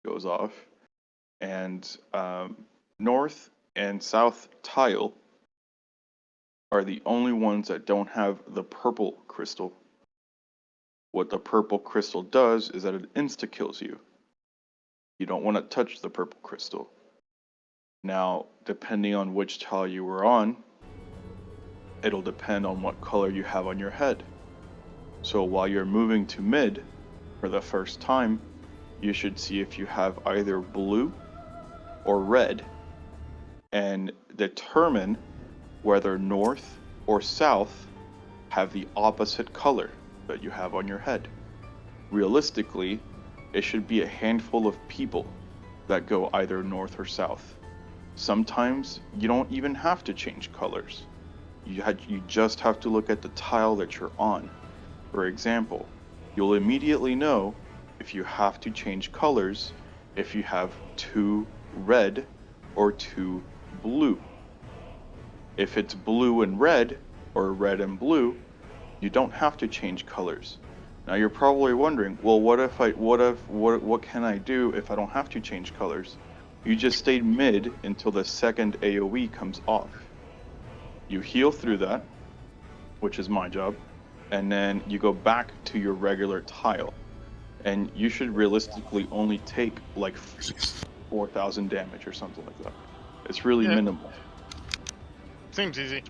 Goes off, and north and south tile are the only ones that don't have the purple crystal. What the purple crystal does is that it insta-kills you. You don't want to touch the purple crystal. Now, depending on which tile you were on, it'll depend on what color you have on your head. So while you're moving to mid for the first time, you should see if you have either blue or red and determine whether north or south have the opposite color that you have on your head. Realistically, it should be a handful of people that go either north or south. Sometimes you don't even have to change colors. You just have to look at the tile that you're on. For example, you'll immediately know if you have to change colors if you have 2 red or 2 blue. If it's blue and red or red and blue, you don't have to change colors. Now you're probably wondering, well, what can I do if I don't have to change colors? You just stay mid until the second AoE comes off. You heal through that, which is my job, and then you go back to your regular tile. And you should realistically only take like 4,000 damage or something like that. It's really minimal. Seems easy.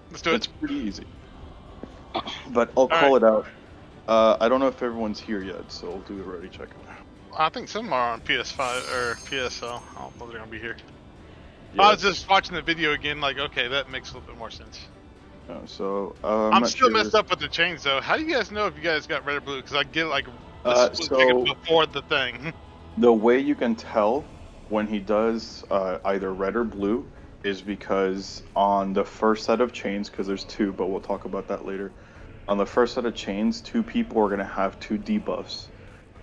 Let's do it. It's pretty easy. But I'll call it out. I don't know if everyone's here yet, so I'll do a ready check. I think some are on PS5 or PSL. I don't know if they're gonna be here. Yes. I was just watching the video again, like, okay, that makes a little bit more sense. I'm still messed up with the chains though. How do you guys know if you guys got red or blue? Because I get like the split ticket before the thing. The way you can tell when he does either red or blue is because on the first set of chains, because there's 2, but we'll talk about that later. On the first set of chains, 2 people are going to have 2 debuffs.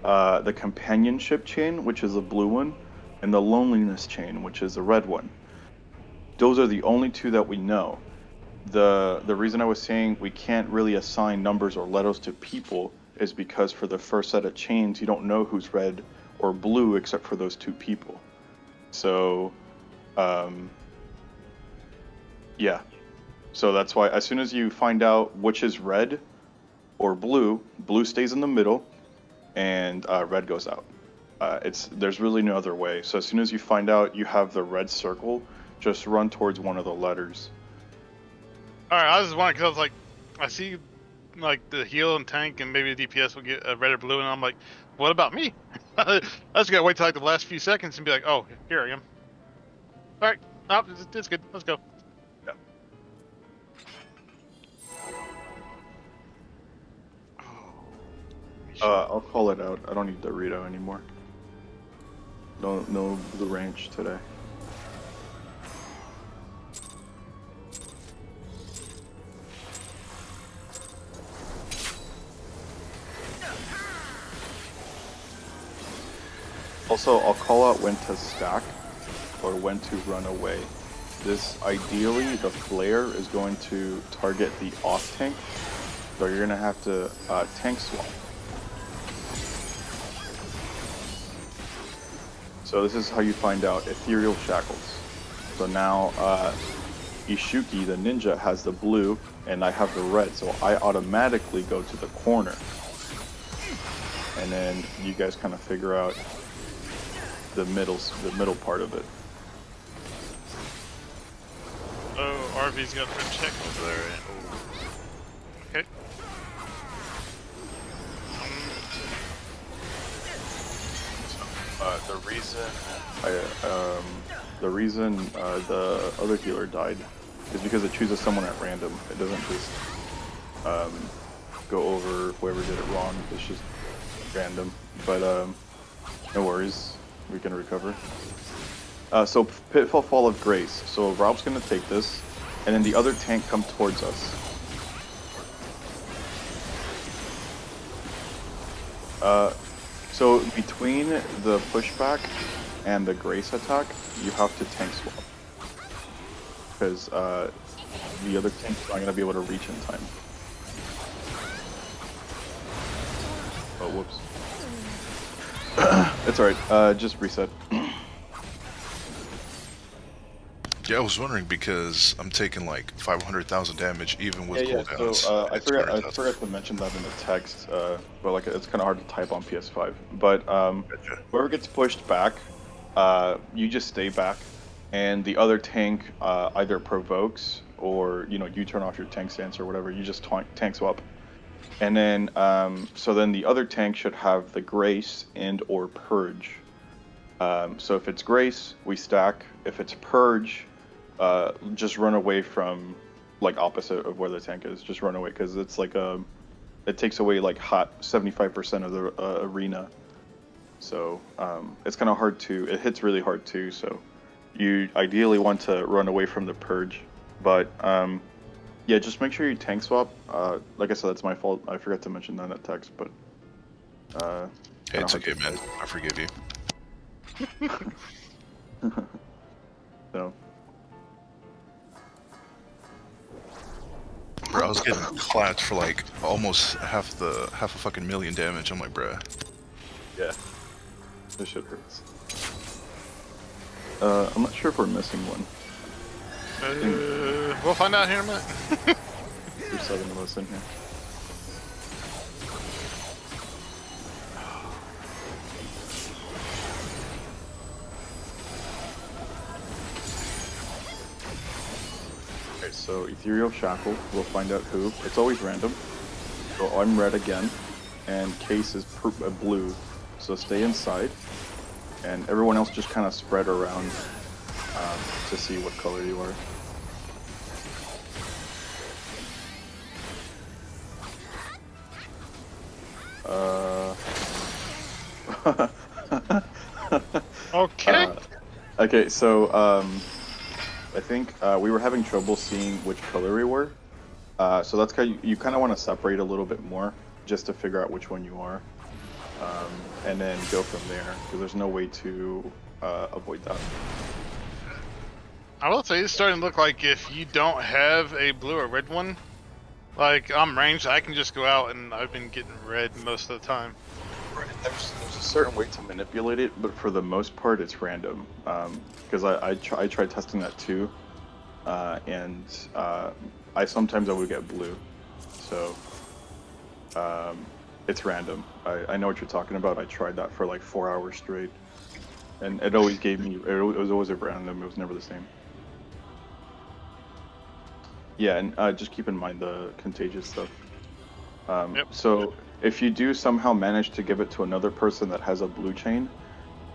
The companionship chain, which is a blue one, and the loneliness chain, which is a red one. Those are the only 2 that we know. The reason I was saying we can't really assign numbers or letters to people is because for the first set of chains, you don't know who's red or blue except for those 2 people. So, yeah. So that's why as soon as you find out which is red or blue, blue stays in the middle and red goes out. There's really no other way. So as soon as you find out you have the red circle, just run towards one of the letters. All right, I was just wondering because I was like, I see like the heal and tank and maybe the DPS will get red or blue, and I'm like, what about me? I just gotta wait till like the last few seconds and be like, oh, here I am. All right, oh, it's good. Let's go. I'll call it out. I don't need Dorito anymore. No Blue Ranch today. Also, I'll call out when to stack or when to run away. Ideally, the flare is going to target the off tank, so you're going to have to tank swap. So this is how you find out Ethereal Shackles. So now Ishuki, the ninja, has the blue, and I have the red, so I automatically go to the corner. And then you guys kind of figure out the middle part of it. Oh, RV's got a check over there. Okay. The reason the other healer died is because it chooses someone at random. It doesn't just go over whoever did it wrong. It's just random. But no worries, we can recover. So Pitfall Fall of Grace. So Rob's gonna take this, and then the other tank come towards us. So between the pushback and the Grace attack, you have to tank swap. Because the other tank's not going to be able to reach in time. Oh, whoops. It's alright, just reset. Yeah, I was wondering because I'm taking like 500,000 damage even with cooldowns. So I It's forgot 100,000. to mention that in the text, but like it's kind of hard to type on PS5. But Gotcha. whoever gets pushed back, you just stay back, and the other tank either provokes or you turn off your tank stance or whatever. You just tank swap, and then so then the other tank should have the Grace and or Purge. So if it's Grace, we stack. If it's Purge, just run away from, like, opposite of where the tank is. Just run away, because it's like it takes away like hot 75% of the arena. So it's kind of hard to. It hits really hard too. So you ideally want to run away from the Purge, but yeah, just make sure you tank swap. Like I said, that's my fault. I forgot to mention that in that text, but Hey, it's okay, man. I forgive you. So. Bro, I was getting clapped for like almost half a fucking million damage. I'm like, bruh. Yeah, this shit hurts. I'm not sure if we're missing one. We'll find out here in a minute. There's 7 of us in here. Okay, so Ethereal Shackle, we'll find out who. It's always random. So I'm red again, and Case is blue. So stay inside, and everyone else just kind of spread around to see what color you are. Okay. Okay, so I think we were having trouble seeing which color we were. So that's kind of, you kind of want to separate a little bit more just to figure out which one you are, and then go from there, because there's no way to avoid that. I will say it's starting to look like if you don't have a blue or red one, like I'm ranged, I can just go out, and I've been getting red most of the time. There's a certain way to manipulate it, but for the most part, it's random. Because I tried testing that too, and I sometimes would get blue, so it's random. I know what you're talking about. I tried that for like 4 hours straight, and it always gave me. It was always a random. It was never the same. Yeah, and just keep in mind the contagious stuff. Yep. So if you do somehow manage to give it to another person that has a blue chain,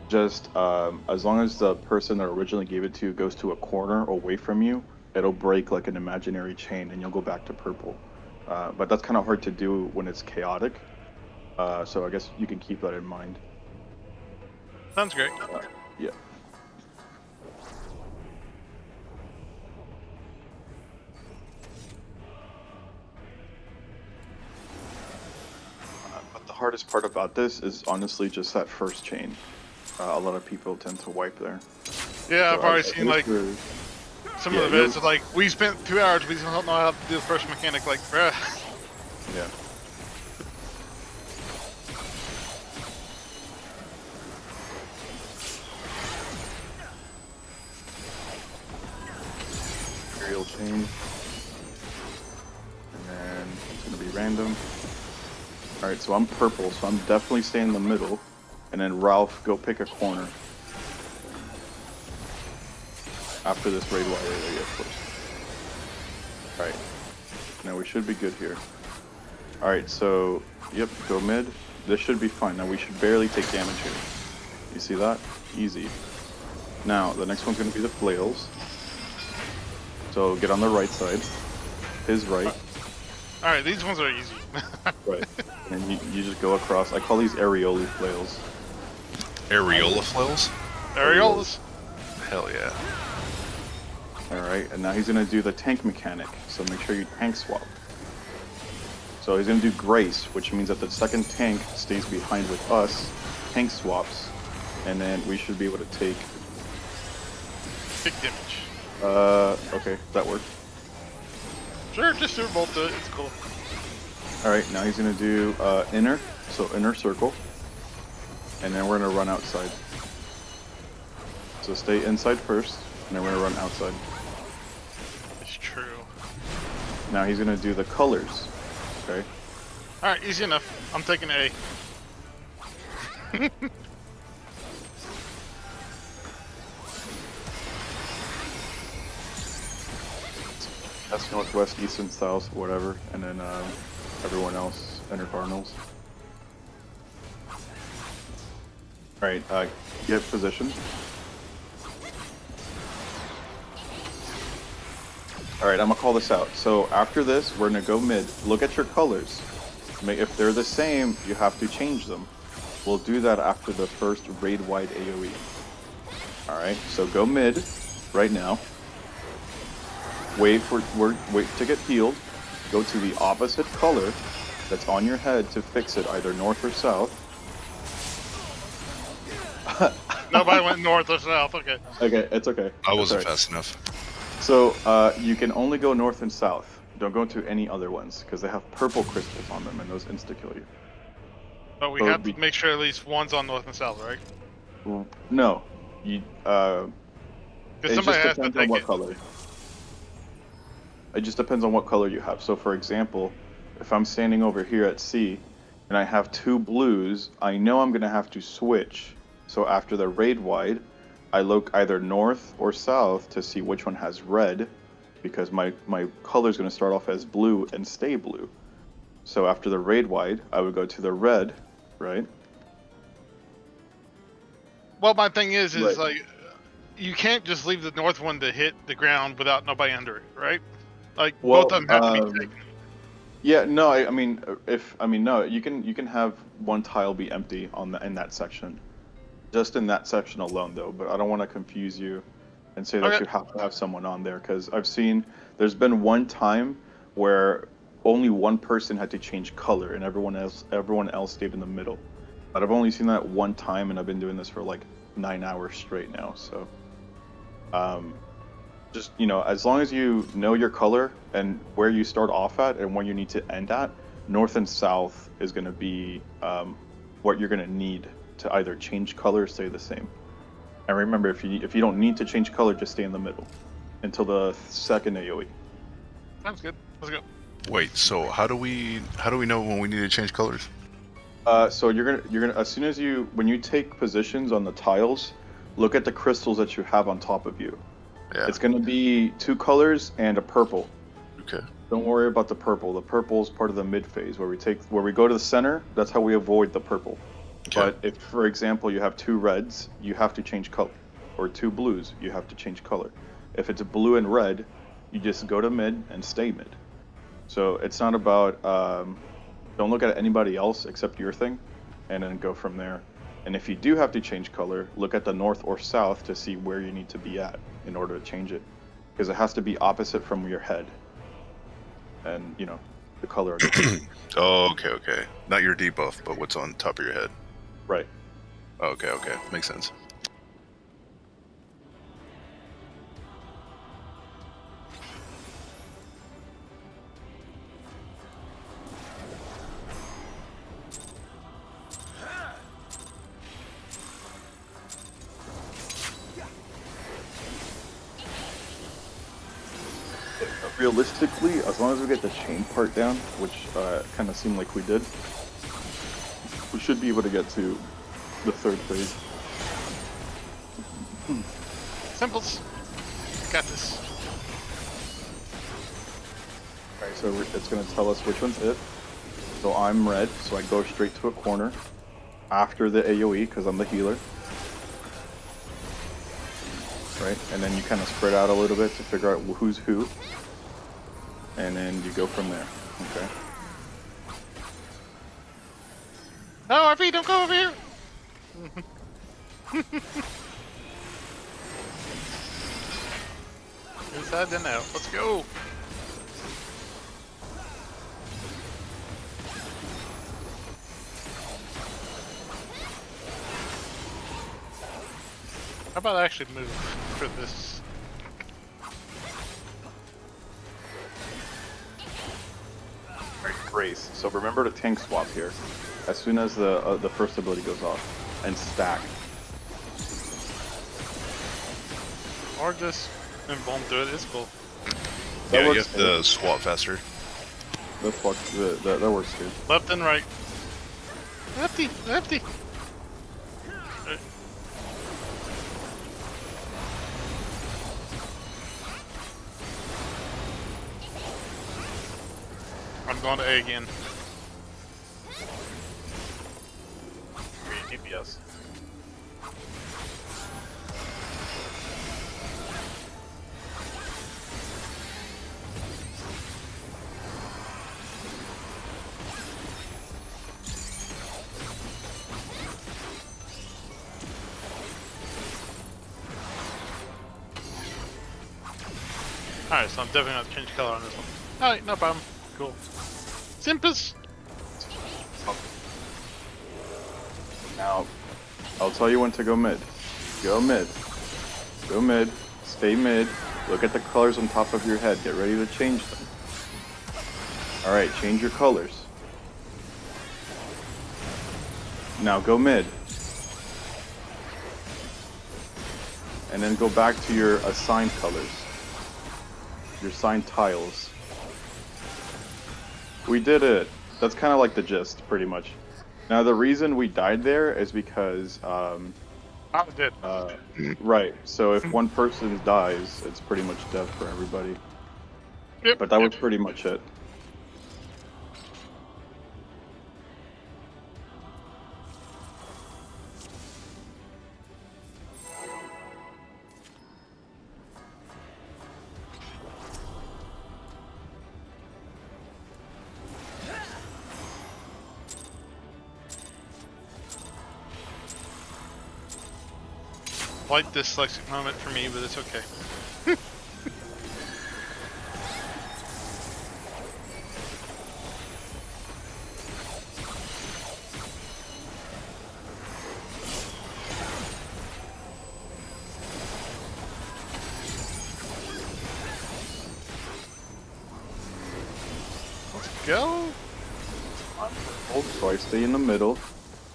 just as long as the person that originally gave it to you goes to a corner away from you, it'll break like an imaginary chain and you'll go back to purple. But that's kind of hard to do when it's chaotic. So I guess you can keep that in mind. Sounds great. Yeah. But the hardest part about this is honestly just that first chain. A lot of people tend to wipe there. Yeah, So I've already seen like for- some yeah, of the vids of like, we spent 2 hours, we don't know how to do the first mechanic, like, bruh. Yeah. Imperial chain. And then it's gonna be random. Alright, so I'm purple, so I'm definitely staying in the middle. And then Ralph, go pick a corner. After this raid wire area, of course. Alright. Now we should be good here. Alright, so, yep, go mid. This should be fine. Now we should barely take damage here. You see that? Easy. Now, the next one's going to be the flails. So get on the right side. His right. Alright, these ones are easy. Right. And you just go across. I call these areoli flails. Areola flails? Areolas. Hell yeah. Alright, and now he's going to do the tank mechanic. So make sure you tank swap. So he's gonna do Grace, which means that the second tank stays behind with us, tank swaps, and then we should be able to take. Big damage. Okay, that worked. Sure, just super bolt to it. It's cool. All right, now he's gonna do inner, so inner circle, and then we're gonna run outside. So stay inside first, and then we're gonna run outside. It's true. Now he's gonna do the colors. Okay. All right, easy enough. I'm taking A. That's northwest, east, and south, whatever, and then everyone else enter cardinals. All right, get positioned. All right, I'm gonna call this out. So after this, we're gonna go mid. Look at your colors. If they're the same, you have to change them. We'll do that after the first raid-wide AoE. All right, so go mid right now. Wait to get healed. Go to the opposite color that's on your head to fix it, either north or south. Nobody went north or south. Okay. Okay, it's okay. I wasn't It's all right. fast enough. So you can only go north and south. Don't go to any other ones because they have purple crystals on them, and those insta kill you. But we So have be- to make sure at least one's on north and south, right? No, you. Because It somebody just has to depends on take what it. color. It just depends on what color you have. So for example, if I'm standing over here at C and I have two blues, I know I'm gonna have to switch. So after the raid wide, I look either north or south to see which one has red, because my color is gonna start off as blue and stay blue. So after the raid wide, I would go to the red, right? Well, my thing is Right. like, you can't just leave the north one to hit the ground without nobody under it, right? Like Well, both of them have to be taken. Yeah, no, I mean, no, you can have one tile be empty in that section, just in that section alone, though. But I don't want to confuse you and say that Okay. you have to have someone on there, because there's been one time where only one person had to change color and everyone else stayed in the middle. But I've only seen that one time, and I've been doing this for like 9 hours straight now. So, just, as long as you know your color and where you start off at and where you need to end at, north and south is going to be what you're going to need to either change color or stay the same. And remember, if you don't need to change color, just stay in the middle until the second AoE. Sounds good. Let's go. Wait, so how do we know when we need to change colors? So you're gonna as soon as when you take positions on the tiles, look at the crystals that you have on top of you. Yeah. It's gonna be 2 colors and a purple. Okay. Don't worry about the purple. The purple is part of the mid phase where we go to the center. That's how we avoid the purple. Okay. But if, for example, you have 2 reds, you have to change color, or 2 blues, you have to change color. If it's blue and red, you just go to mid and stay mid. So it's not about don't look at anybody else except your thing, and then go from there. And if you do have to change color, look at the north or south to see where you need to be at in order to change it, because it has to be opposite from your head. And the color. Oh, okay. Not your debuff, but what's on top of your head. Right. Okay. Makes sense. Realistically, as long as we get the chain part down, which kind of seemed like we did, we should be able to get to the 3rd phase. Simples. Got this. Alright, so it's going to tell us which one's it. So I'm red, so I go straight to a corner after the AoE because I'm the healer. Right, and then you kind of spread out a little bit to figure out who's who. And then you go from there, okay? No, RP, don't go over here. Inside then out. Let's go. about I actually move for this? Alright, Grace. So remember to tank swap here. As soon as the first ability goes off. And stack. Or just invuln through it, it's cool. That Yeah, you works have to swap faster. That works too. Left and right. Lefty, lefty. I'm going to A again. 3 DPS. Alright, so I'm definitely going to change color on this one. Alright, no problem. Cool. Simpus! Now, I'll tell you when to go mid. Go mid. Go mid. Stay mid. Look at the colors on top of your head. Get ready to change them. Alright, change your colors. Now go mid. And then go back to your assigned colors. Your assigned tiles. We did it. That's kind of like the gist, pretty much. Now the reason we died there is because, I did. right. So if one person dies, it's pretty much death for everybody. Yep. But that was pretty much it. Quite dyslexic moment for me, but it's okay. Let's go. So I stay in the middle.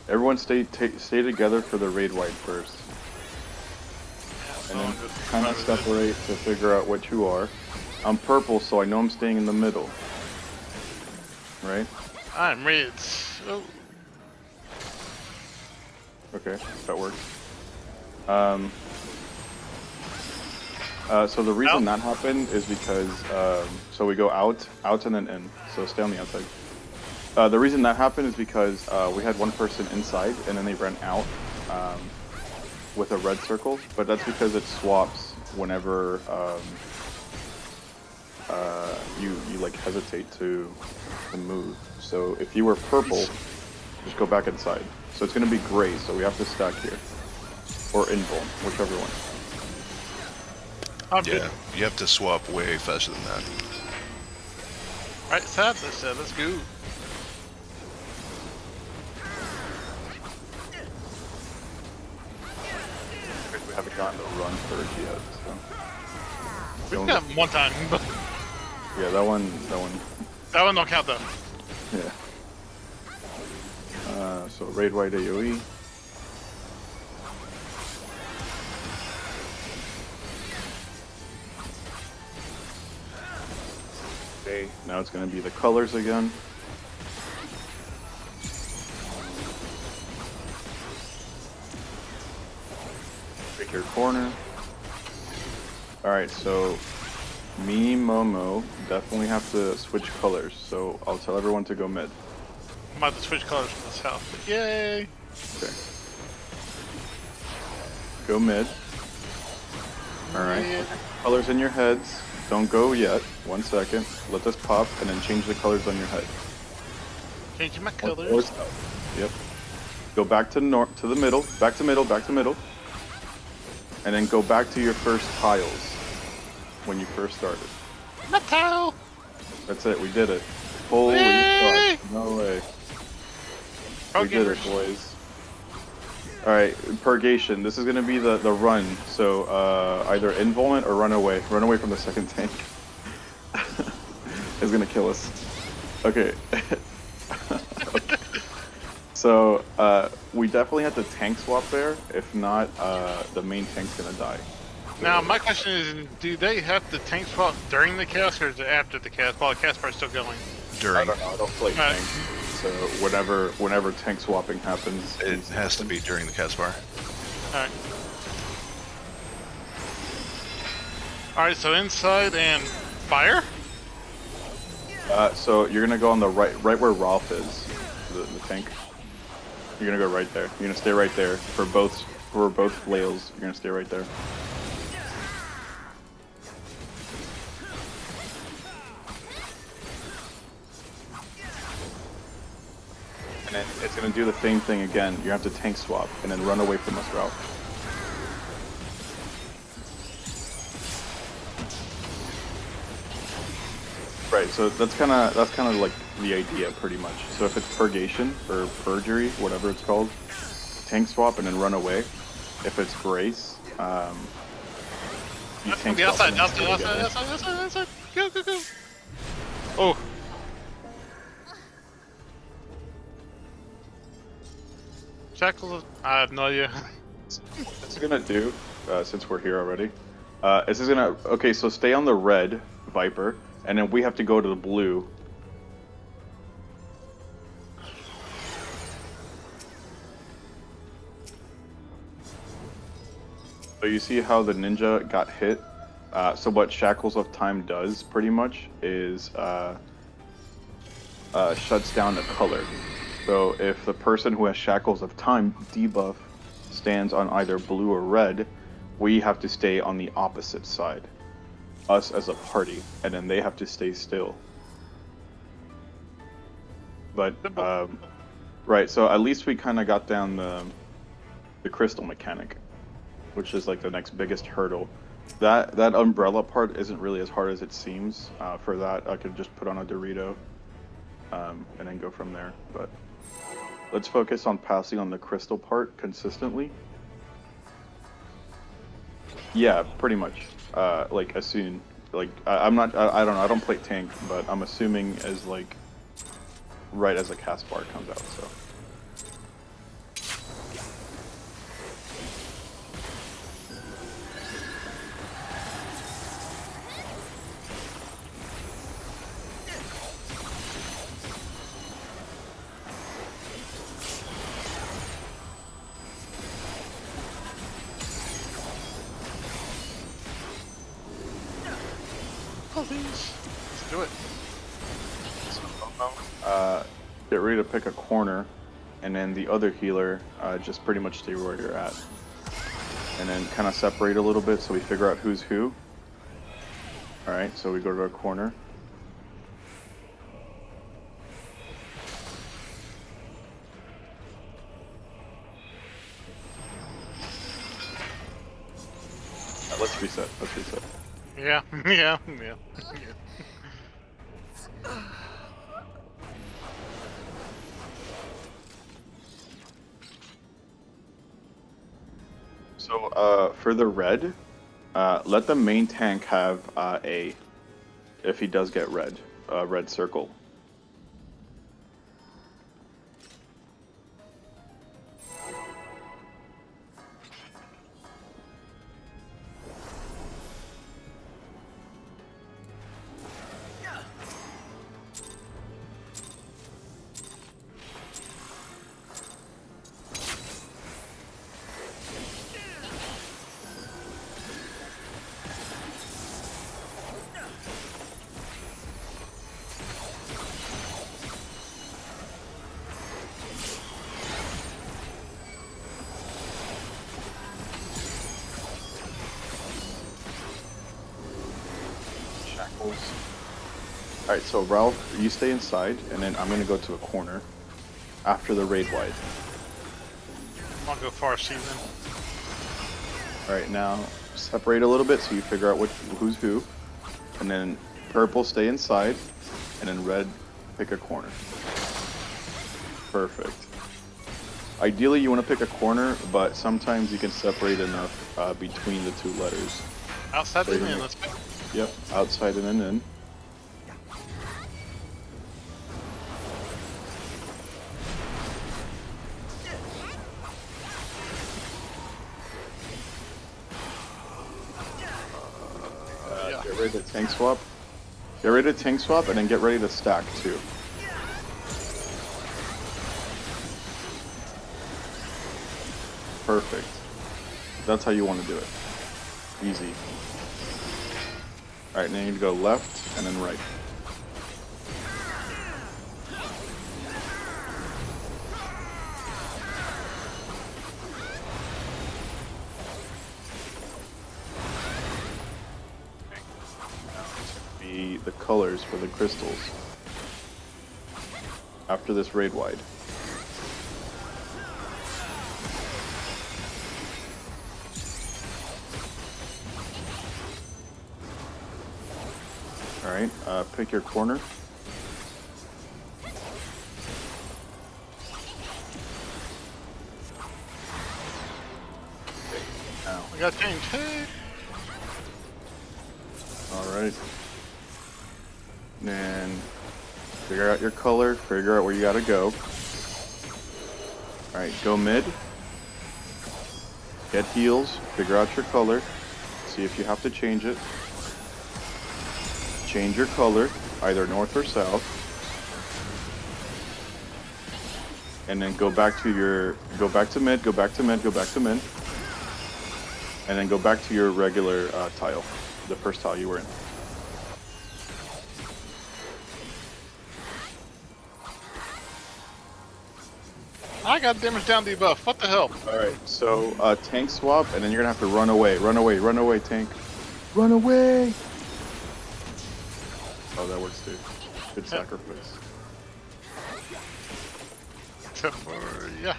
Everyone stay together for the raid wipe first. And then kind of separate to figure out what you are. I'm purple, so I know I'm staying in the middle. Right? I'm red. Oh. Okay, that works. So the reason that happened is because, so we go out, and then in. So stay on the outside. The reason that happened is because we had one person inside, and then they ran out with a red circle. But that's because it swaps whenever you like hesitate to move. So if you were purple, just go back inside. So it's gonna be gray. So we have to stack here, or invuln, whichever one. I'm Yeah, good. you have to swap way faster than that. Right side, let's go. We haven't gotten to run third yet. So. We've got one time, but Yeah, that one. that one don't count though. Yeah. So raid white AoE. Okay, now it's going to be the colors again. Pick your corner. Alright, so me, Momo, definitely have to switch colors, so I'll tell everyone to go mid. I'm about to switch colors from the south. Yay! Okay. Go mid. Alright. Yeah. Colors in your heads. Don't go yet. 1 second. Let this pop, and then change the colors on your head. Changing my Or colors. south. Yep. Go back to the middle. Back to middle. And then go back to your first tiles when you first started. My towel! That's it. We did it. Holy Yay! fuck. No way. Pro We did it, gamers. boys. Alright, Purgation. This is gonna be the run. So, either invuln or run away. Run away from the second tank. It's gonna kill us. Okay. Okay. So, we definitely have to tank swap there. If not, the main tank's gonna die. Now, my question is, do they have to tank swap during the cast, or is it after the cast while the cast part's still going? I During. don't know. I don't play Alright. tank. So, whenever tank swapping happens, It has to be during the cast bar. Alright. Alright, so inside and fire? So you're gonna go on the right where Ralph is, the tank. You're gonna go right there. You're gonna stay right there for both flails. You're gonna stay right there. And then it's gonna do the same thing again. You have to tank swap and then run away from us, Ralph. Right, so that's kind of like the idea, pretty much. So if it's purgation or perjury, whatever it's called, tank swap and then run away. If it's grace, you tank The swap outside, and then stay outside, together. outside. Go, go, go. Oh. Shackles, I have no idea. What this is gonna do, since we're here already, this is gonna, okay, so stay on the red Viper, and then we have to go to the blue. So you see how the ninja got hit? So what Shackles of Time does, pretty much, is shuts down the color. So if the person who has Shackles of Time debuff stands on either blue or red, we have to stay on the opposite side. Us as a party, and then they have to stay still. But, right, so at least we kind of got down the crystal mechanic, which is like the next biggest hurdle. That umbrella part isn't really as hard as it seems. For that, I could just put on a Dorito, and then go from there. But let's focus on passing on the crystal part consistently. Yeah, pretty much. Like as soon, like I'm not, I don't know, I don't play tank, but I'm assuming as like right as the cast bar comes out. So. Let's do it. Get ready to pick a corner, and then the other healer just pretty much stay where you're at, and then kind of separate a little bit so we figure out who's who. All right, so we go to our corner. Let's reset. Let's reset. Yeah, yeah, yeah. So, for the red, let the main tank have A, if he does get red, red circle. Alright, so Ralph, you stay inside, and then I'm gonna go to a corner after the raid wide. I'll go far season. Alright, now separate a little bit so you figure out who's who, and then purple stay inside, and then red pick a corner. Perfect. Ideally, you want to pick a corner, but sometimes you can separate enough between the two letters. Outside So the you're in, gonna- let's go. Yep, outside and then in. Yeah. Get ready to tank swap. Get ready to tank swap, and then get ready to stack too. Perfect. That's how you want to do it. Easy. Alright, now you need to go left and then right. Be the colors for the crystals after this raid wide. Alright, pick your corner. Now, I got changed. Hey. alright. Then figure out your color, figure out where you gotta go. Alright, go mid. Get heals, figure out your color. See if you have to change it. Change your color, either north or south. And then go back to mid, go back to mid, go back to mid. And then go back to your regular tile, the first tile you were in. I got damage down debuff. What the hell? Alright, so tank swap, and then you're gonna have to run away. Run away, run away, tank. Run away! Oh, that works too. Good sacrifice. Except for, yeah.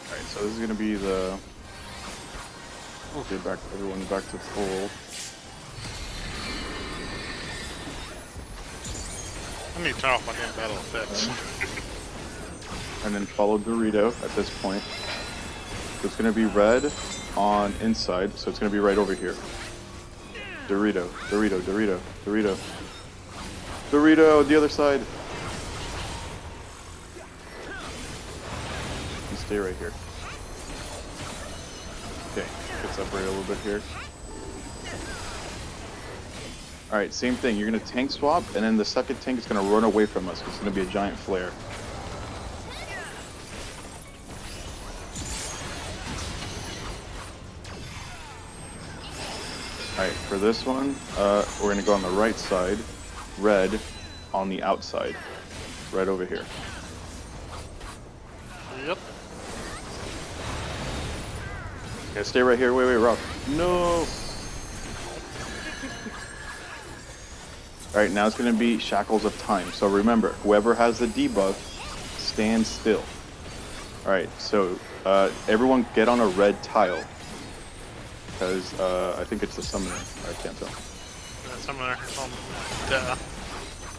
Alright, so this is gonna be the... Get back, everyone back to full. I need to turn off my damn battle effects. And then follow Dorito at this point. So it's gonna be red on inside, so it's gonna be right over here. Dorito, Dorito, Dorito, Dorito. Dorito, the other side. You stay right here. Okay, get separated a little bit here. Alright, same thing. You're gonna tank swap, and then the second tank is gonna run away from us. It's gonna be a giant flare. Alright, for this one, we're gonna go on the right side, red on the outside, right over here. Yep. Okay, stay right here. Wait, Rob. No! Alright, now it's gonna be Shackles of Time. So remember, whoever has the debuff, stand still. Alright, so everyone get on a red tile. Because I think it's the summoner. I can't tell. Somewhere on the...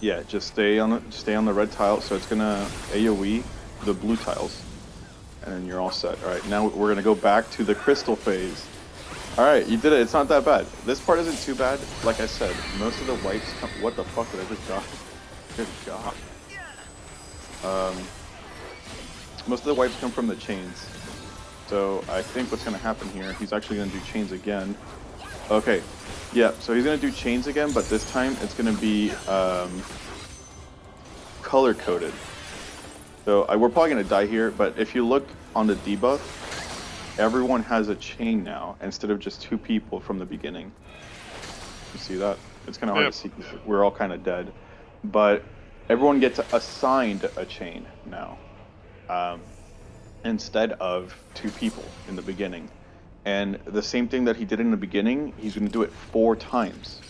Yeah, just stay on the red tile. So it's gonna AoE the blue tiles, and then you're all set. All right, now we're gonna go back to the crystal phase. All right, you did it. It's not that bad. This part isn't too bad. Like I said, most of the wipes come. What the fuck did I just got? Good God. Most of the wipes come from the chains. So I think what's gonna happen here, he's actually gonna do chains again. Okay, yeah, so he's gonna do chains again, but this time it's gonna be color coded. So we're probably gonna die here, but if you look on the debuff, everyone has a chain now instead of just 2 people from the beginning. You see that? It's kind of hard to see because we're all kind of dead, but everyone gets assigned a chain now. Instead of 2 people in the beginning. And the same thing that he did in the beginning, he's going to do it 4 times.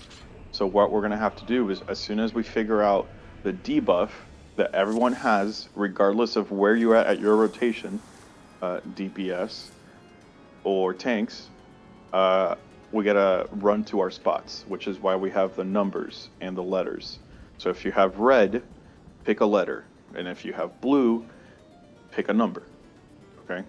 So what we're going to have to do is, as soon as we figure out the debuff that everyone has, regardless of where you're at your rotation, DPS or tanks, we got to run to our spots, which is why we have the numbers and the letters. So if you have red, pick a letter. and if you have blue, pick a number. Okay.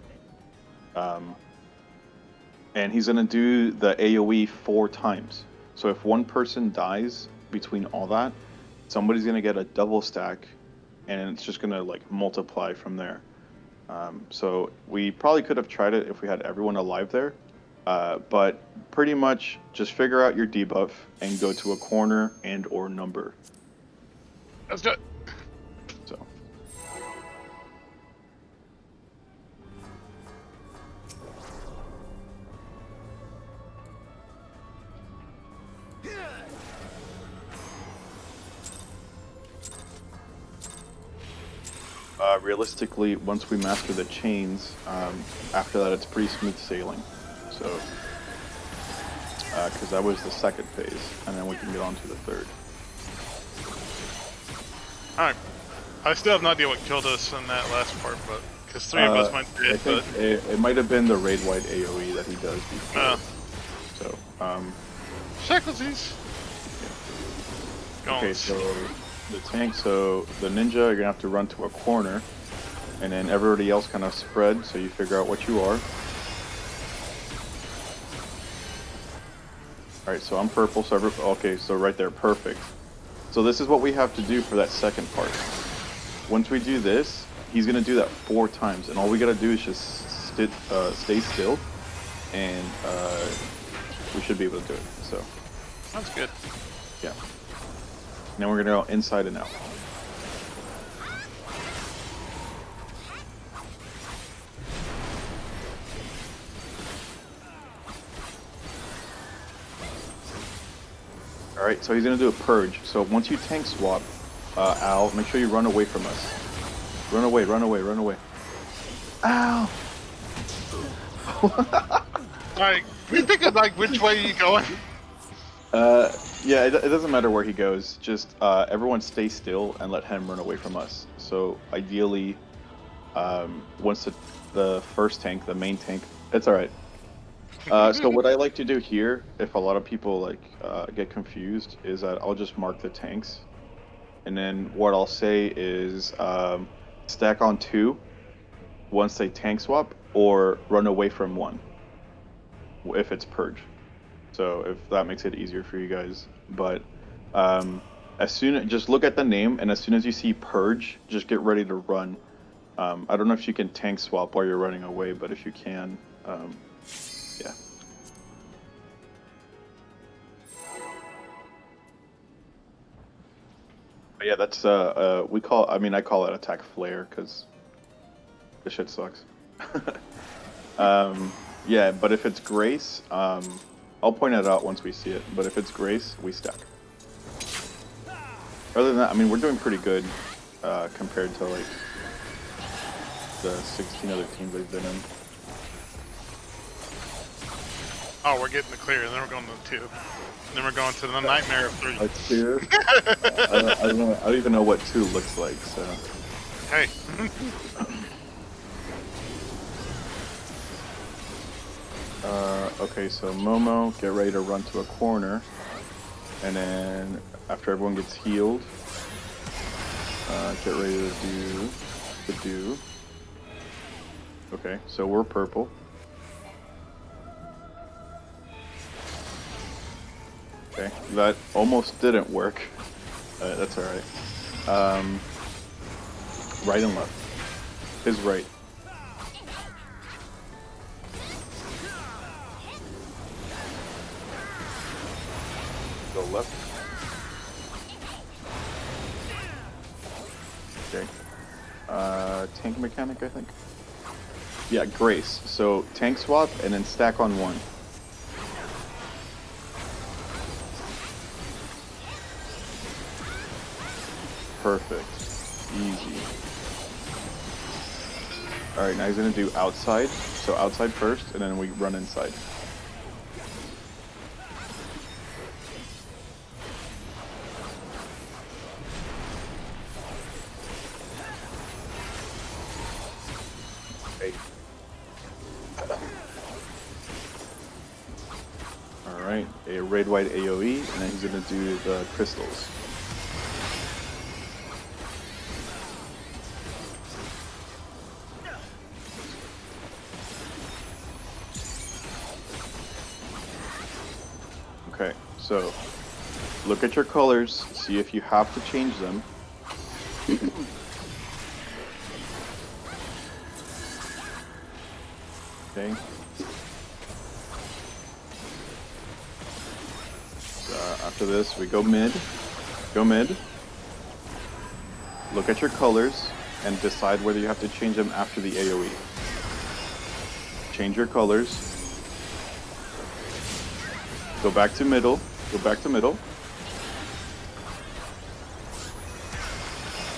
And he's gonna do the AOE 4 times. So if one person dies between all that, somebody's gonna get a double stack, and it's just gonna like multiply from there. So we probably could have tried it if we had everyone alive there, but pretty much just figure out your debuff and go to a corner and or number. Let's do it. So. Realistically, once we master the chains, after that it's pretty smooth sailing. So, because that was the second phase, and then we can get on to the third. Alright. I still have no idea what killed us in that last part, but because 3 of us went I dead, think but it might have been the raid-wide AOE that he does before. So, Shacklesies. okay, so the tank, so the ninja, you're gonna have to run to a corner, and then everybody else kind of spread, so you figure out what you are. Alright, so I'm purple, so okay, so right there, perfect. So this is what we have to do for that second part. Once we do this, he's gonna do that 4 times, and all we gotta do is just stay still, and we should be able to do it, so. That's good. Yeah. Now we're gonna go inside and out. Alright, so he's gonna do a purge. So once you tank swap, Al, make sure you run away from us. Run away, run away, run away. Ow! Alright, can you think of like which way you going? Yeah, it doesn't matter where he goes. Just everyone stay still and let him run away from us. So ideally, once the first tank, the main tank, it's all right. So what I like to do here, if a lot of people like get confused, is that I'll just mark the tanks, and then what I'll say is stack on 2 once they tank swap, or run away from 1 if it's purge. So if that makes it easier for you guys, but just look at the name, and as soon as you see purge, just get ready to run. I don't know if you can tank swap while you're running away, but if you can, yeah. But yeah, that's I call it attack flare because this shit sucks. Yeah, but if it's Grace, I'll point it out once we see it, but if it's Grace, we stack. Other than that, I mean, we're doing pretty good compared to like the 16 other teams we've been in. Oh, we're getting the clear, and then we're going to 2. Then we're going to the nightmare of 3. Like 2? I don't even know what 2 looks like, so. Hey. Okay, so Momo, get ready to run to a corner, and then after everyone gets healed, get ready to do the do. Okay, so we're purple. Okay, that almost didn't work. That's alright. Right and left. His right. Go left. Okay. Tank mechanic, I think. Yeah, Grace. So tank swap and then stack on 1. Perfect. Easy. Alright, now he's gonna do outside. So outside first, and then we run inside. Okay. Alright, a raid-wide AoE, and then he's gonna do the crystals. So look at your colors, see if you have to change them. Okay. So after this, we go mid. Go mid. Look at your colors and decide whether you have to change them after the AoE. Change your colors. Go back to middle. Go back to middle.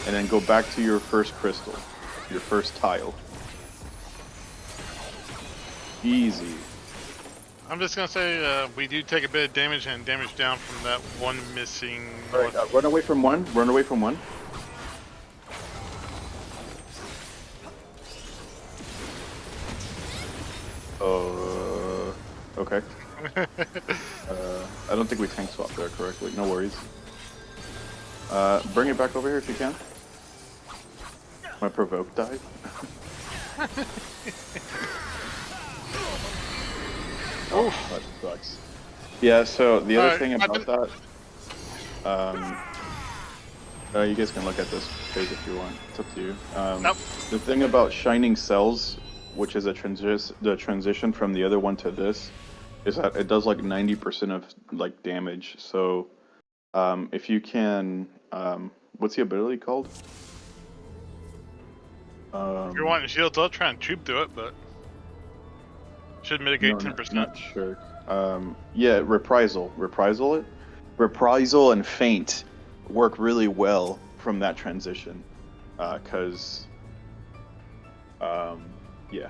And then go back to your first crystal. Your first tile. Easy. I'm just gonna say we do take a bit of damage and damage down from that one missing. Alright, run away from one. Run away from one. Okay. I don't think we tank swapped there correctly. No worries. Bring it back over here if you can. My provoke died. Oh, that sucks. Yeah, so the other thing about that, you guys can look at this page if you want. It's up to you. Nope. The thing about Shining Cells, which is the transition from the other one to this, is that it does like 90% of like damage. So if you can, what's the ability called? If you're wanting shields, I'll try and troop through it, but should mitigate 10%. Not sure. Yeah, reprisal. Reprisal and feint work really well from that transition, because yeah.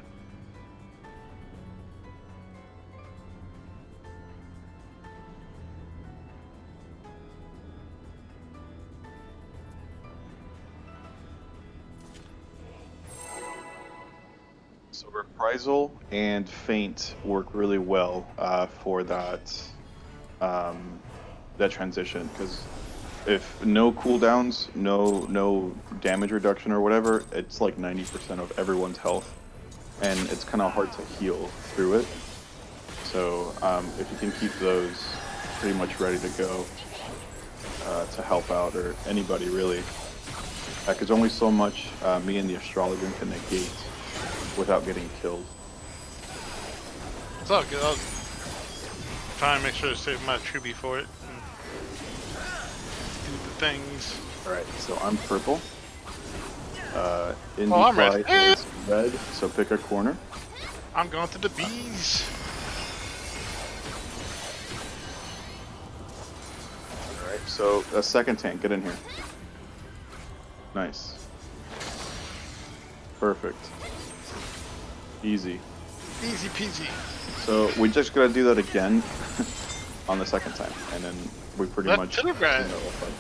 So reprisal and feint work really well for that that transition, because if no cooldowns, no damage reduction or whatever, it's like 90% of everyone's health, and it's kind of hard to heal through it. So if you can keep those pretty much ready to go to help out, or anybody really, because only so much me and the astrologer can negate without getting killed. It's all good. I'll try and make sure to save my tribute for it. And do the things. Alright, so I'm purple. Indy I'm Fly red. is red, so pick a corner. I'm going to the bees. Alright, so a second tank, get in here. Nice. Perfect. Easy. Easy peasy. So we just gotta do that again on the second time, and then we pretty Left much to the right. you know, like,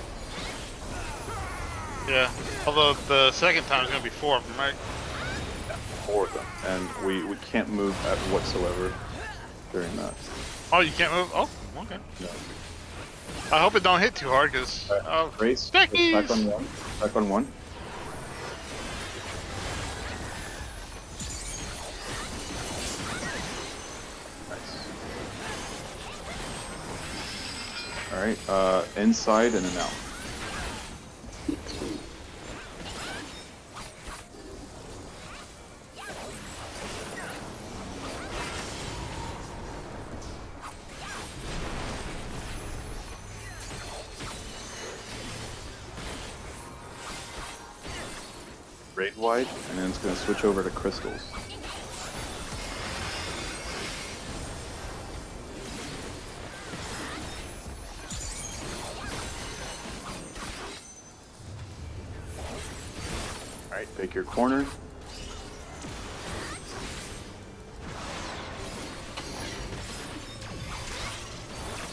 Yeah. Although the second time is going to be 4 of them, right? 4 of them, and we can't move at whatsoever during that. Oh, you can't move? Oh, okay. No. I hope it don't hit too hard, because... Race, Stickies! back on one. Back on one. Alright, inside and then out. Raid wide, and then it's going to switch over to crystals. Alright, pick your corner.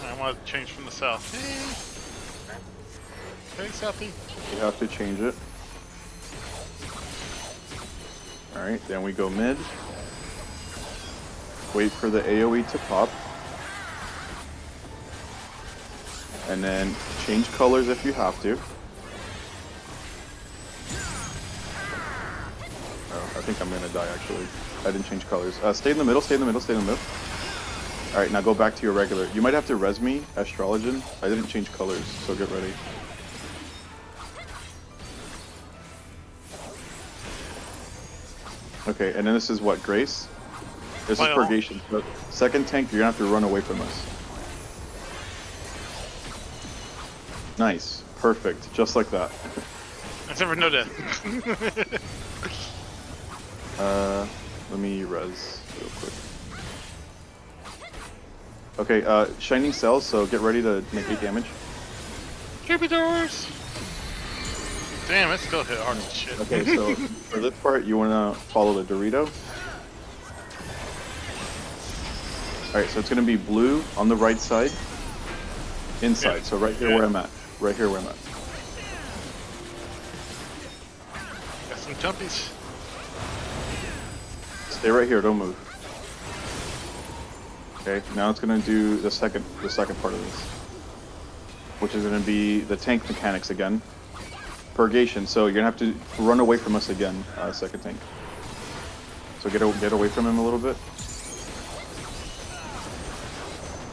I want to change from the south. Hey, Southie. You have to change it. Alright, then we go mid. Wait for the AoE to pop. And then change colors if you have to. Oh, I think I'm gonna die actually. I didn't change colors. Stay in the middle, stay in the middle, stay in the middle. All right, now go back to your regular. You might have to res me, Astrologen. I didn't change colors, so get ready. Okay, and then this is what, Grace? This is Well. Purgation. So second tank, you're gonna have to run away from us. Nice, perfect, just like that. Except for no death. Let me res real quick. Okay, Shining Cells, so get ready to make 8 damage. Troubadours! Damn, it still hit hard as shit. Okay, so for this part, you wanna follow the Dorito. Alright, so it's gonna be blue on the right side. Inside, Yeah. so right here Yeah. where I'm at. Right here where I'm at. Got some jumpies. Stay right here, don't move. Okay, now it's gonna do the second part of this. Which is gonna be the tank mechanics again. Purgation, so you're gonna have to run away from us again, second tank. So get away from him a little bit.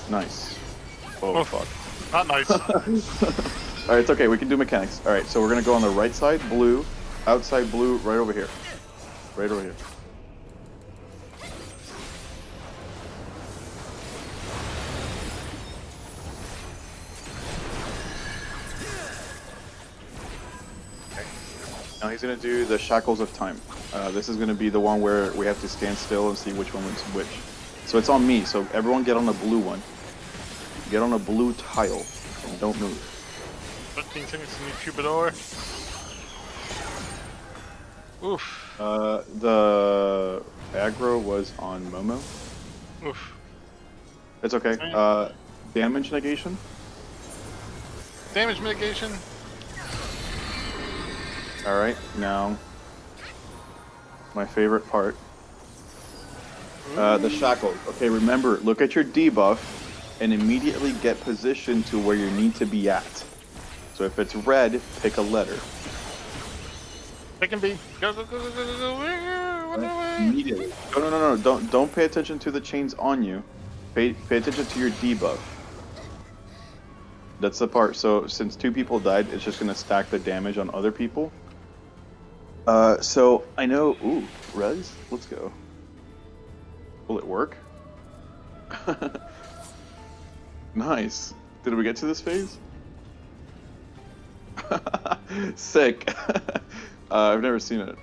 Nice. Oh, Oh. fuck. Not nice. Alright, it's okay, we can do mechanics. Alright, so we're gonna go on the right side, blue, outside blue, right over here. Right over here. Okay. Now he's gonna do the Shackles of Time. This is gonna be the one where we have to stand still and see which one wins which. So it's on me, so everyone get on the blue one. Get on a blue tile and don't move. 15 seconds to meet Troubadour. Oof. The aggro was on Momo. Oof. It's okay. Damage negation. Damage mitigation. Alright, now my favorite part. The shackles. Okay, remember, look at your debuff and immediately get positioned to where you need to be at. So if it's red, pick a letter. Pick and B. Go, go, go, go, go, go, go. Run away. Immediately. No. Don't pay attention to the chains on you. Pay attention to your debuff. That's the part. So since 2 people died, it's just gonna stack the damage on other people. So I know. Ooh, res. Let's go. Will it work? Nice. Did we get to this phase? Sick. I've never seen it.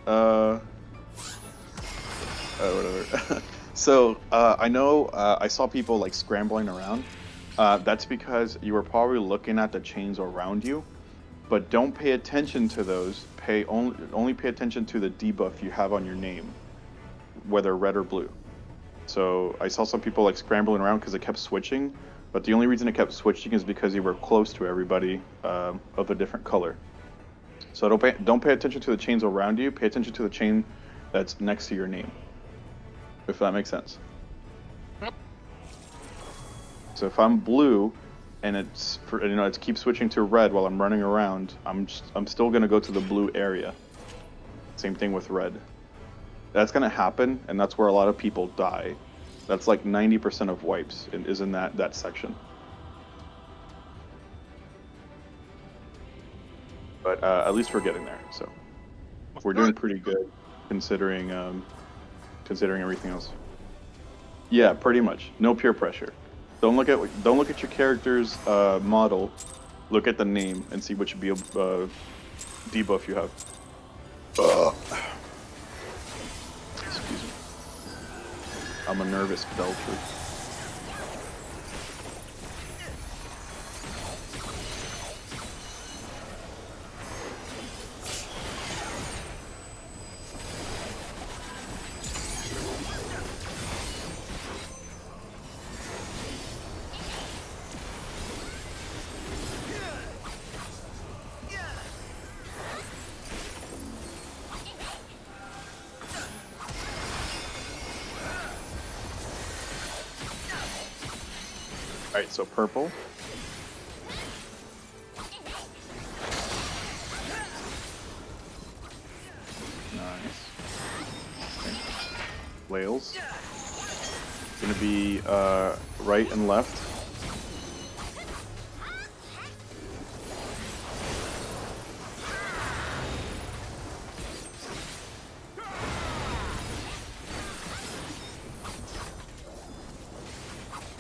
Whatever. So, I know, I saw people like scrambling around. That's because you were probably looking at the chains around you, but don't pay attention to those. Only pay attention to the debuff you have on your name, whether red or blue. So I saw some people like scrambling around because it kept switching, but the only reason it kept switching is because you were close to everybody of a different color. So don't pay attention to the chains around you. Pay attention to the chain that's next to your name, if that makes sense. Yep. So if I'm blue, and it keeps switching to red while I'm running around, I'm still gonna go to the blue area. Same thing with red. That's gonna happen, and that's where a lot of people die. That's like 90% of wipes is in that section. But at least we're getting there, so we're doing pretty good considering everything else. Yeah, pretty much. No peer pressure. Don't look at your character's model. Look at the name and see which debuff you have. Excuse me. I'm a nervous Belcher. Alright, so purple. Nice. Okay. Whales. going to be right and left.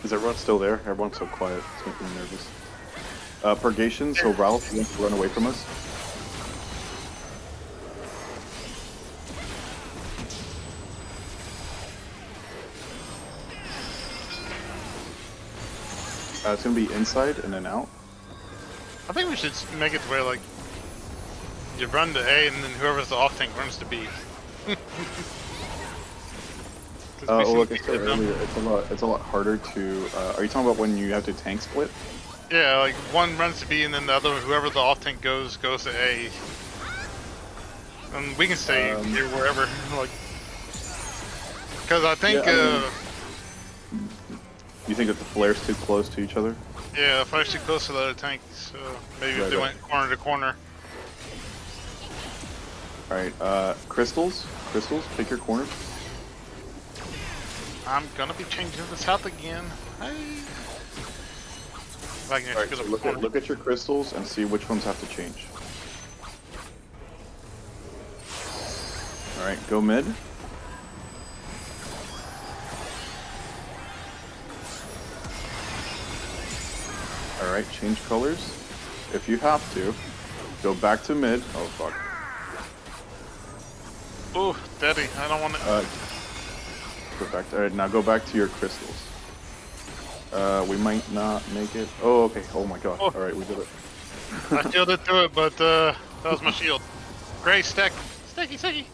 Is everyone still there? Everyone's so quiet. It's making me nervous. Purgation, so Ralph, you want to run away from us? It's going to be inside and then out. I think we should make it to where like you run to A and then whoever's the off tank runs to B. Oh, look, I said earlier, it's a lot harder to. Are you talking about when you have to tank split? Yeah, like one runs to B and then the other, whoever the off tank goes to A. And we can stay here wherever, like, because I think. Yeah, you think that the flare's too close to each other? Yeah, if I was too close to the other tank, so maybe if they went corner to corner. All right, crystals, pick your corner. I'm gonna be changing to the south again. Hey. If I can All right, get so up corner. look at your crystals and see which ones have to change. All right, go mid. All right, change colors. If you have to, go back to mid. Oh fuck. Ooh, daddy, I don't want to. Perfect. All right, now go back to your crystals. We might not make it. Oh, okay. Oh my god. Oh. All right, we did it. I shielded through it, but that was my shield. Gray stack, sticky.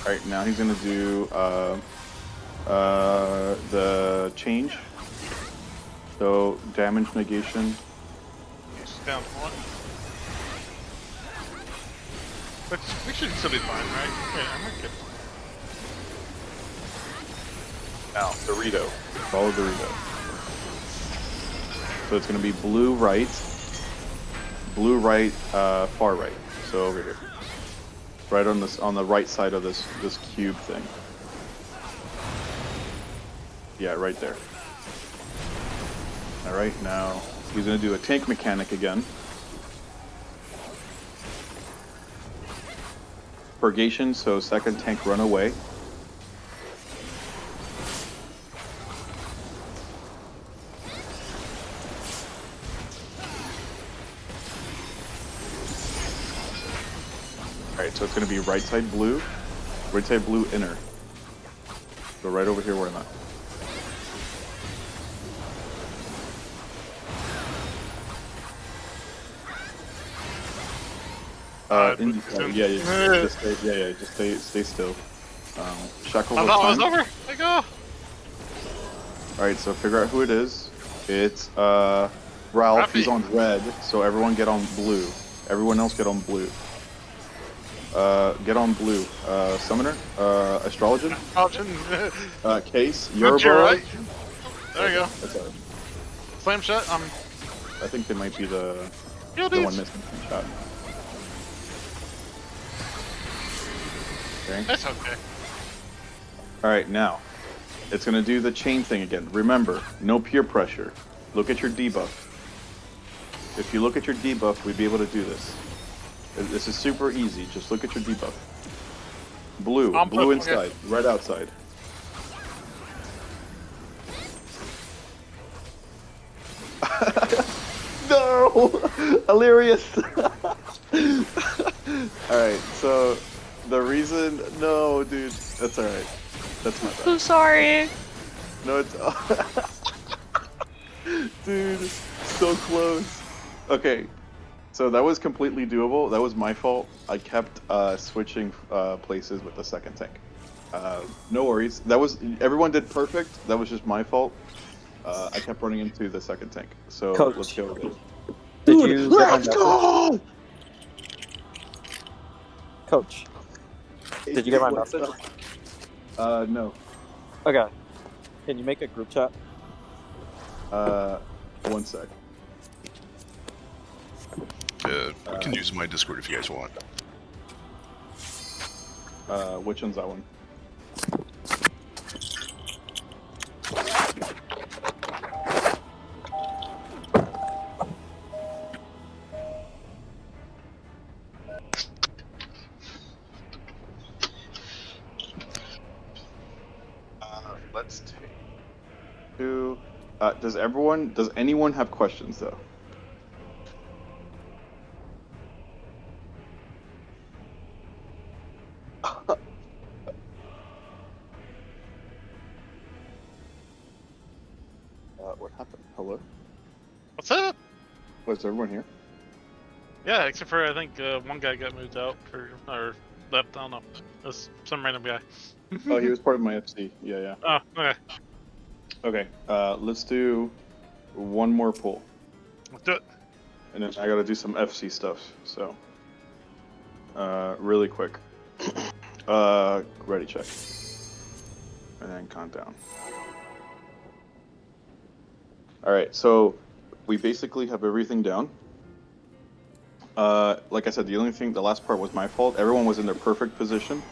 All right, now he's gonna do the change. So damage negation. He's down one. But we should still be fine, right? Yeah, I'm not good. Now Dorito. Follow Dorito. So it's gonna be blue right, far right. So over here. Right on this, on the right side of this cube thing. Yeah, right there. All right, now he's gonna do a tank mechanic again. Purgation, so second tank run away. Alright, so it's going to be right side blue inner. So right over here where I'm at. Just stay still. Shackles I thought it was over. Let go. Alright, so figure out who it is. It's Ralph. Rafi. He's on red, so everyone get on blue. Everyone else get on blue. Get on blue. Summoner, Astrologian, Case, You're Yoruba. right. There you go. That's alright. Slam shut. I think they might be the one missing from shot. Okay. That's okay. Alright, now. It's gonna do the chain thing again. Remember, no peer pressure. Look at your debuff. If you look at your debuff, we'd be able to do this. This is super easy. Just look at your debuff. Blue. Blue inside. Okay. Right outside. No! Illyrius! Alright, so the reason... No, dude. That's alright. That's my bad. So sorry. No, it's... Dude, so close. Okay, so that was completely doable. That was my fault. I kept switching places with the second tank. No worries. That was... Everyone did perfect. That was just my fault. I kept running into the second tank. So Coach, let's go with it. Dude, Let's go! Coach, did you get my message? No. Okay. Can you make a group chat? 1 sec. We can use my Discord if you guys want. Which one's that one? Let's take two. Does anyone have questions though? What happened? Hello? What's up? Was everyone here? Yeah, except for I think one guy got moved out or left. I don't know. That's some random guy. Oh, he was part of my FC. Yeah. Oh, okay. Okay. Let's do one more pull, Let's do it. and then I gotta do some FC stuff. So, really quick. Ready check, and then count down. All right. So we basically have everything down. Like I said, the last part was my fault. Everyone was in their perfect position.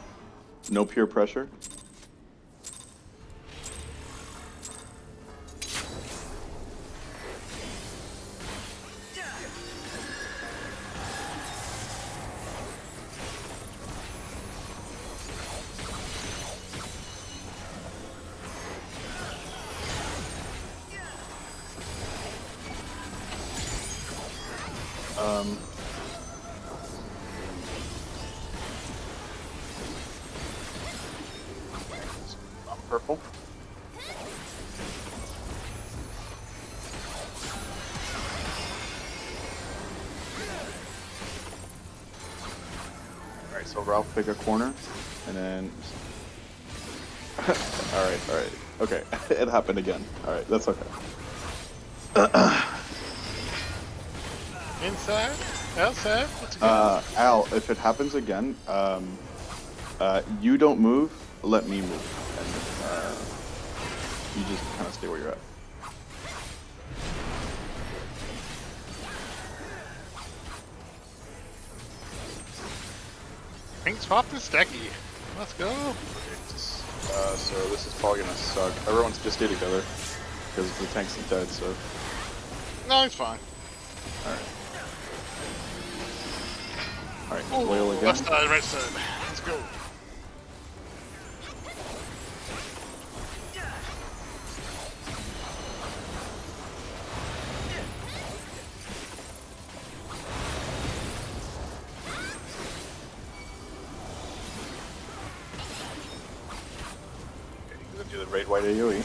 No peer pressure. I'm purple. Alright, so Ralph pick a corner, and then... Alright. Okay, it happened again. Alright, that's okay. Inside? Outside? What's good? Al, if it happens again, you don't move, let me move. And you just kind of stay where you're at. Pink swap this decky. Let's go. So this is probably gonna suck. Everyone's just stay together because the tank's dead. So No, it's fine. all right, flail again. Left side, right side. Let's go. You're gonna do the red white AoE.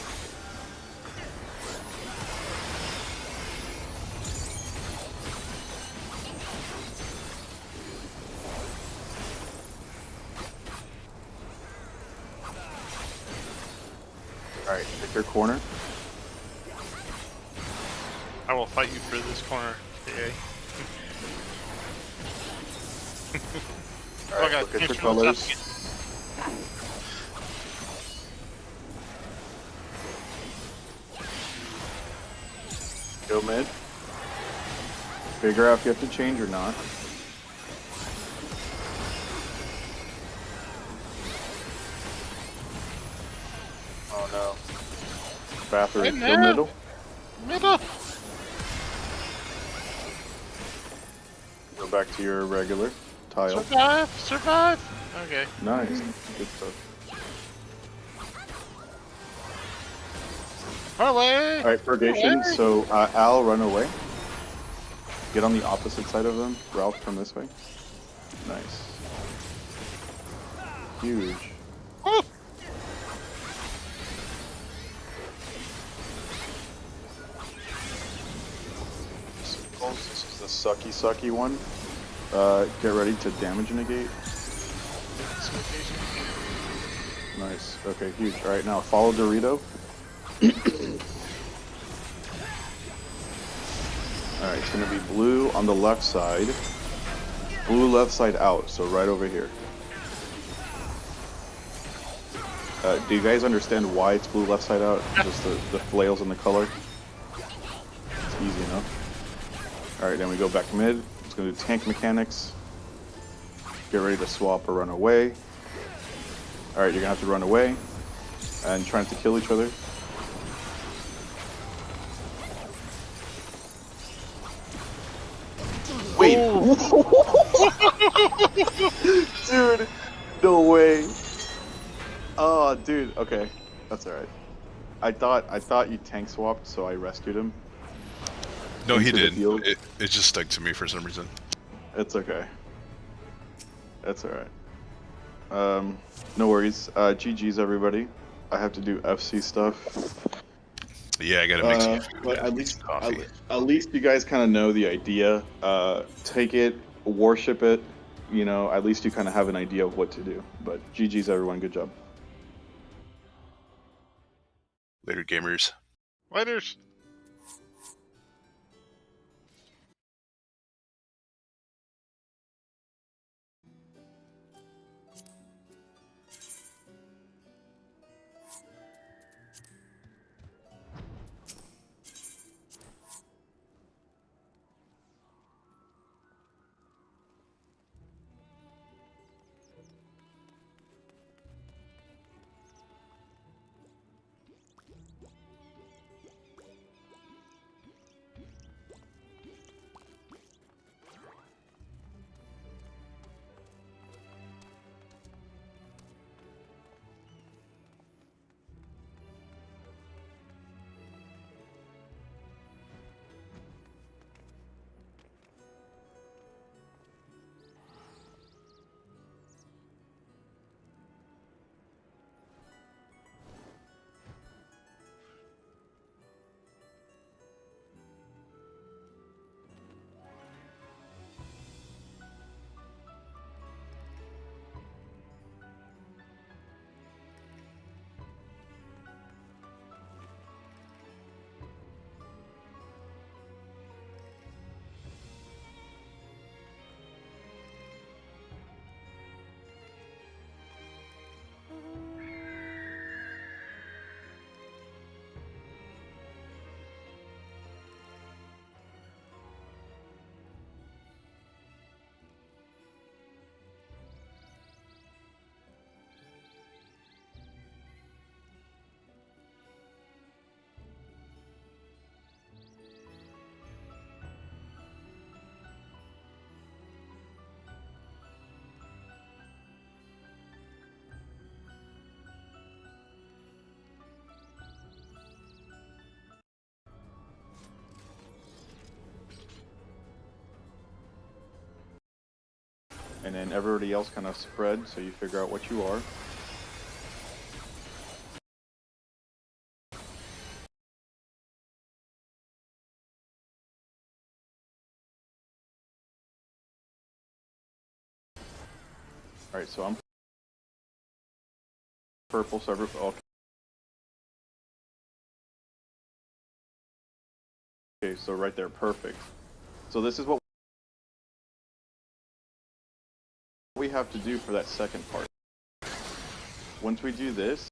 Alright, pick your corner. I will fight you for this corner. Okay. Alright, God, look at can't your you don't colors. stop Go mid. Figure out if you have to change or not. Oh no. Battery, Hey, go now. middle. Middle. Go back to your regular tile. Survive. Okay. Nice. Good stuff. Away. Alright, purgation. So, Al, run away. Get on the opposite side of them. Ralph, come this way. Nice. Huge. Woo. This is the sucky one. Get ready to damage negate. Nice. Okay, huge. Alright, now follow Dorito. Alright, it's gonna be blue on the left side. Blue left side out, so right over here. Do you guys understand why it's blue left side out? Just the flails and the color? It's easy enough. Alright, then we go back mid. It's gonna do tank mechanics. Get ready to swap or run away. Alright, you're gonna have to run away. And try not to kill each other. Wait! Dude! No way! Oh, dude, okay. That's alright. I thought you tank swapped, so I rescued him. No, he Into the did. field. It just stuck to me for some reason. It's okay. That's alright. No worries. GG's everybody. I have to do FC stuff. Yeah, I gotta make some But coffee. at least you guys kind of know the idea. Take it, worship it. You know, at least you kind of have an idea of what to do. But GG's everyone. Good job. Later, gamers. Lighters. And then everybody else kind of spread, so you figure out what you are. Alright, so I'm purple, so okay, so right there, perfect. So this is what we have to do for that second part. Once we do this,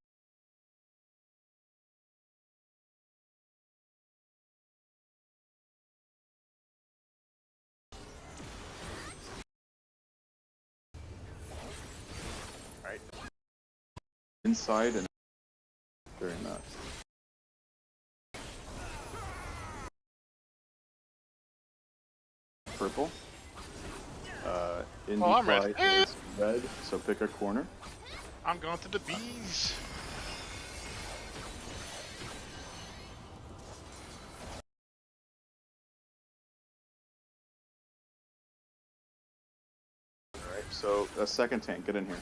alright, inside and very nice. Purple. Indy I'm Fly ready. is red, so pick a corner. I'm going to the bees. Alright, so a second tank, get in here.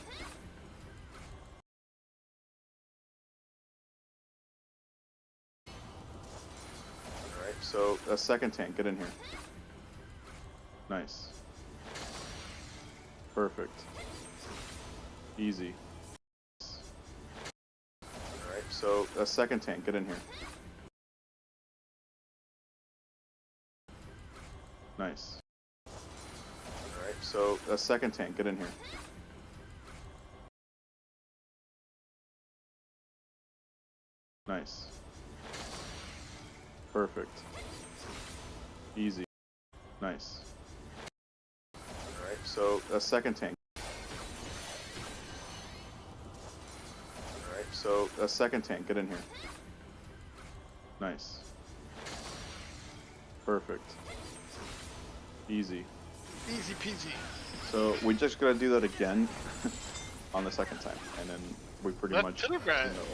Alright, so a second tank, get in here. Nice. Perfect. Easy. Alright, so a second tank, get in here. Nice. Alright, so a second tank, get in here. Nice. Perfect. Easy. Nice. so a second tank. Alright, so a second tank, get in here. Nice. Perfect. Easy. Easy peasy. So we just gotta do that again on the second time, and then we pretty Left much to the right. you know,